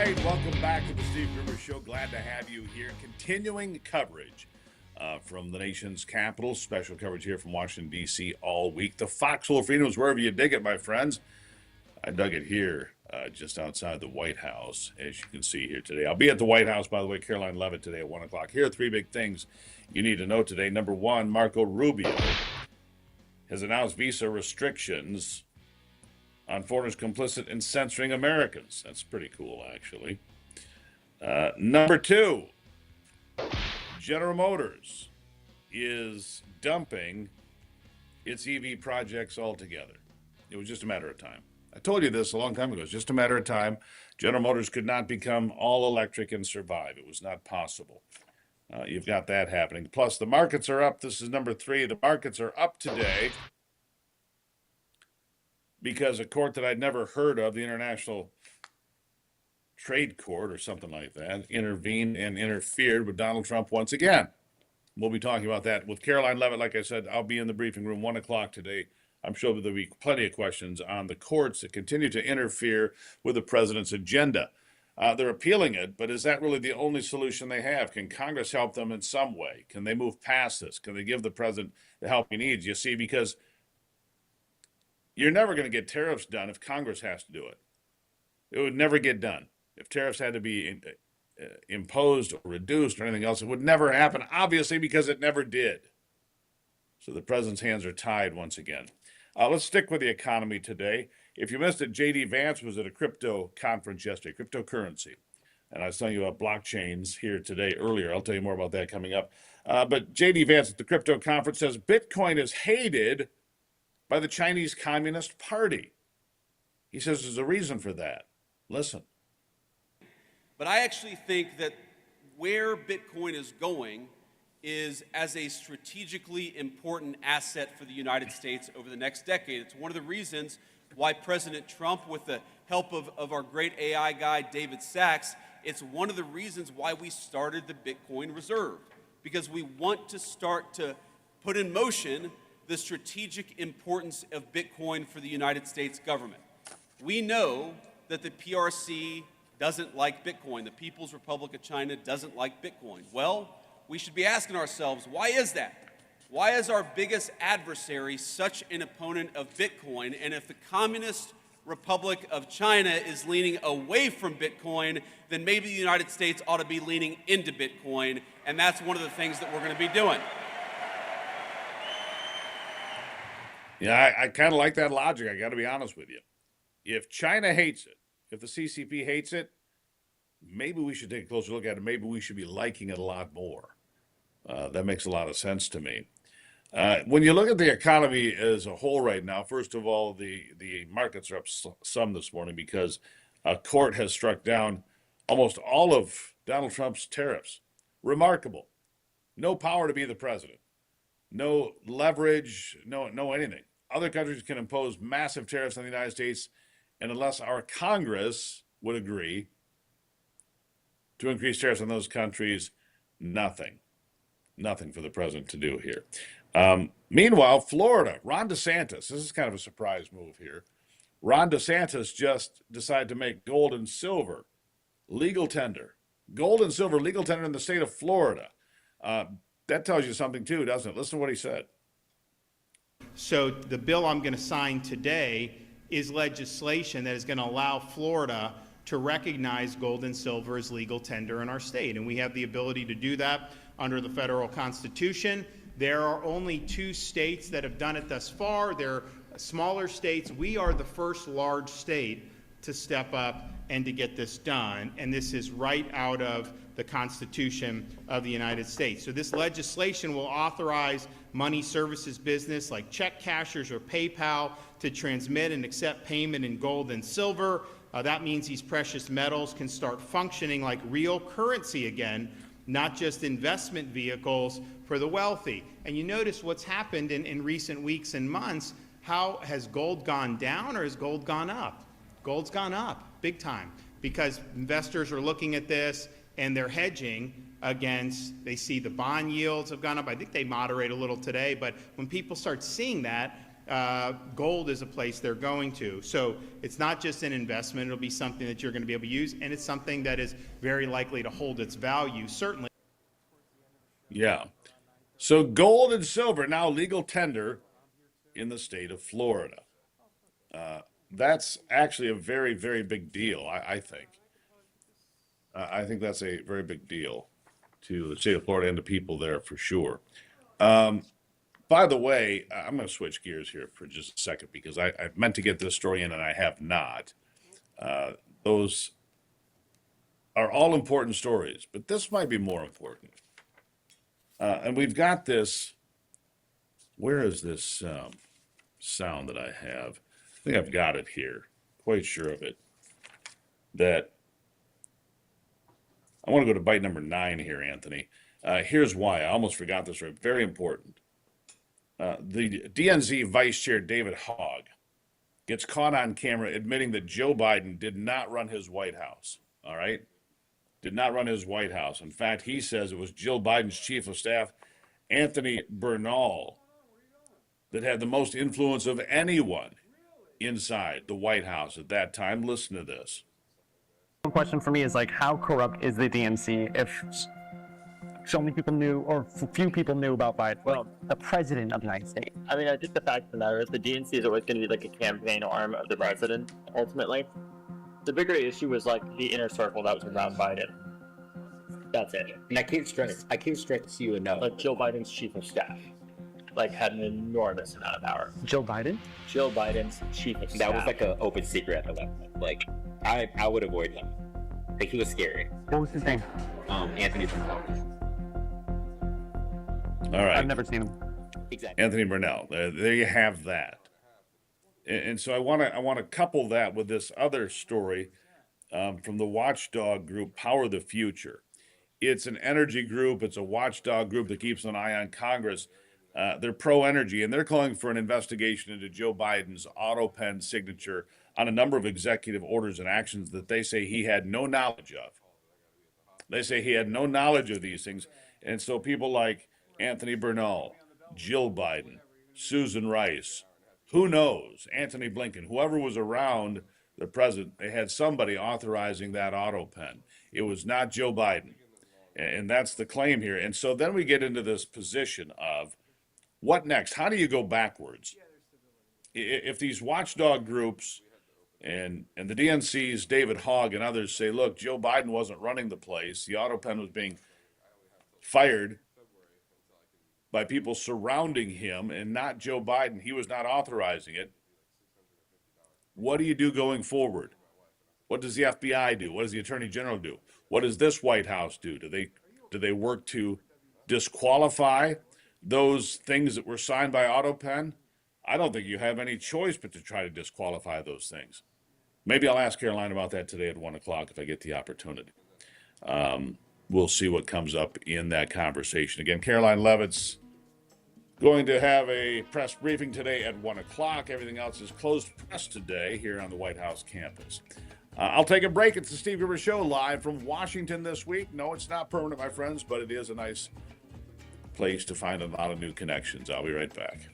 right, welcome back to the Steve Gruber Show. Glad to have you here. Continuing coverage from the nation's capital. Special coverage here from Washington, D.C. all week. The Foxhole Freedoms, wherever you dig it, my friends. I dug it here just outside the White House, as you can see here today. I'll be at the White House, by the way, Caroline Leavitt today at 1 o'clock. Here are three big things you need to know today. Number one, Marco Rubio has announced visa restrictions on foreigners complicit in censoring Americans. That's pretty cool, actually. Number two, General Motors is dumping its EV projects altogether. It was just a matter of time. I told you this a long time ago. It's just a matter of time. General Motors could not become all electric and survive. It was not possible. You've got that happening. Plus, the markets are up. This is number three. The markets are up today because a court that I'd never heard of, the International Trade Court or something like that, intervened and interfered with Donald Trump once again. We'll be talking about that with Caroline Leavitt. Like I said, I'll be in the briefing room 1 o'clock today. I'm sure there'll be plenty of questions on the courts that continue to interfere with the president's agenda. They're appealing it, but is that really the only solution they have? Can Congress help them in some way? Can they move past this? Can they give the president the help he needs? You see, because you're never going to get tariffs done if Congress has to do it. It would never get done. If tariffs had to be imposed or reduced or anything else, it would never happen, obviously, because it never did. So the president's hands are tied once again. Let's stick with the economy today. If you missed it, J.D. Vance was at a crypto conference yesterday, cryptocurrency. And I was telling you about blockchains here today earlier. I'll tell you more about that coming up. But J.D. Vance at the crypto conference says Bitcoin is hated by the Chinese Communist Party. He says there's a reason for that. Listen. But I actually think that where Bitcoin is going is as a strategically important asset for the United States over the next decade. It's one of the reasons why President Trump, with the help of our great AI guy, David Sachs, it's one of the reasons why we started the Bitcoin Reserve, because we want to start to put in motion the strategic importance of Bitcoin for the United States government. We know that the PRC doesn't like Bitcoin. The People's Republic of China doesn't like Bitcoin. Well, we should be asking ourselves, why is that? Why is our biggest adversary such an opponent of Bitcoin? And if the Communist Republic of China is leaning away from Bitcoin, then maybe the United States ought to be leaning into Bitcoin, and that's one of the things that we're going to be doing. Yeah, I kind of like that logic. I got to be honest with you. If China hates it, if the CCP hates it, maybe we should take a closer look at it. Maybe we should be liking it a lot more. That makes a lot of sense to me. When you look at the economy as a whole right now, first of all, the markets are up some this morning because a court has struck down almost all of Donald Trump's tariffs. Remarkable. No power to be the president. No leverage, no anything. Other countries can impose massive tariffs on the United States, and unless our Congress would agree to increase tariffs on those countries, nothing for the president to do here. Meanwhile, Florida, Ron DeSantis, this is kind of a surprise move here. Ron DeSantis just decided to make gold and silver legal tender. Gold and silver legal tender in the state of Florida. That tells you something too, doesn't it? Listen to what he said. So the bill I'm going to sign today is legislation that is going to allow Florida to recognize gold and silver as legal tender in our state. And we have the ability to do that under the federal Constitution. There are only 2 states that have done it thus far. They're smaller states. We are the first large state to step up and to get this done. And this is right out of the Constitution of the United States. So this legislation will authorize money services business like check cashers or PayPal to transmit and accept payment in gold and silver. That means these precious metals can start functioning like real currency again, not just investment vehicles for the wealthy. And you notice what's happened in recent weeks and months. How has gold gone down or has gold gone up? Gold's gone up big time because investors are looking at this and they're hedging against, they see the bond yields have gone up. I think they moderate a little today, but when people start seeing that, gold is a place they're going to. So it's not just an investment, it'll be something that you're going to be able to use, and it's something that is very likely to hold its value, certainly. Yeah. So gold and silver now legal tender in the state of Florida. That's actually a very, very big deal, I think. I think that's a very big deal to the state of Florida and the people there for sure. By the way, I'm going to switch gears here for just a second because I meant to get this story in and I have not. Those are all important stories, but this might be more important. And we've got this. Where is this sound that I have? I think I've got it here. Quite sure of it. That I want to go to bite number 9 here, Anthony. Here's why. I almost forgot this. Right. Very important. The DNC Vice Chair David Hogg gets caught on camera admitting that Joe Biden did not run his White House. All right? Did not run his White House. In fact, he says it was Jill Biden's chief of staff, Anthony Bernal, that had the most influence of anyone inside the White House at that time. Listen to this. One question for me is like, how corrupt is the DNC if so many people knew, or few people knew about Biden, well, the president of the United States? I mean, I think the fact of the matter is the DNC is always going to be like a campaign arm of the president, ultimately. The bigger issue was like the inner circle that was around Biden. That's it. And I can't stress to you enough. Like Joe Biden's chief of staff, like had an enormous amount of power. Joe Biden? Joe Biden's chief of staff. That was like an open secret at the level. Like, I would avoid him. Like, he was scary. What was his name? Anthony Bernal. All right. I've never seen him. Exactly. Anthony Bernal. There you have that. And so I want to couple that with this other story from the watchdog group Power the Future. It's an energy group. It's a watchdog group that keeps an eye on Congress. They're pro-energy, and they're calling for an investigation into Joe Biden's auto pen signature on a number of executive orders and actions that they say he had no knowledge of. They say he had no knowledge of these things. And so people like Anthony Bernal, Jill Biden, Susan Rice, who knows, Anthony Blinken, whoever was around the president, they had somebody authorizing that auto pen. It was not Joe Biden. And that's the claim here. And so then we get into this position of what next? How do you go backwards? If these watchdog groups and the DNC's David Hogg and others say, look, Joe Biden wasn't running the place, the auto pen was being fired by people surrounding him and not Joe Biden, he was not authorizing it. What do you do going forward? What does the FBI do? What does the Attorney General do? What does this White House do? Do they work to disqualify those things that were signed by AutoPen? I don't think you have any choice but to try to disqualify those things. Maybe I'll ask Caroline about that today at 1 o'clock if I get the opportunity. We'll see what comes up in that conversation. Again, Caroline Levitt's going to have a press briefing today at 1 o'clock. Everything else is closed press today here on the White House campus. I'll take a break. It's the Steve Gruber Show live from Washington this week. No, it's not permanent, my friends, but it is a nice place to find a lot of new connections. I'll be right back.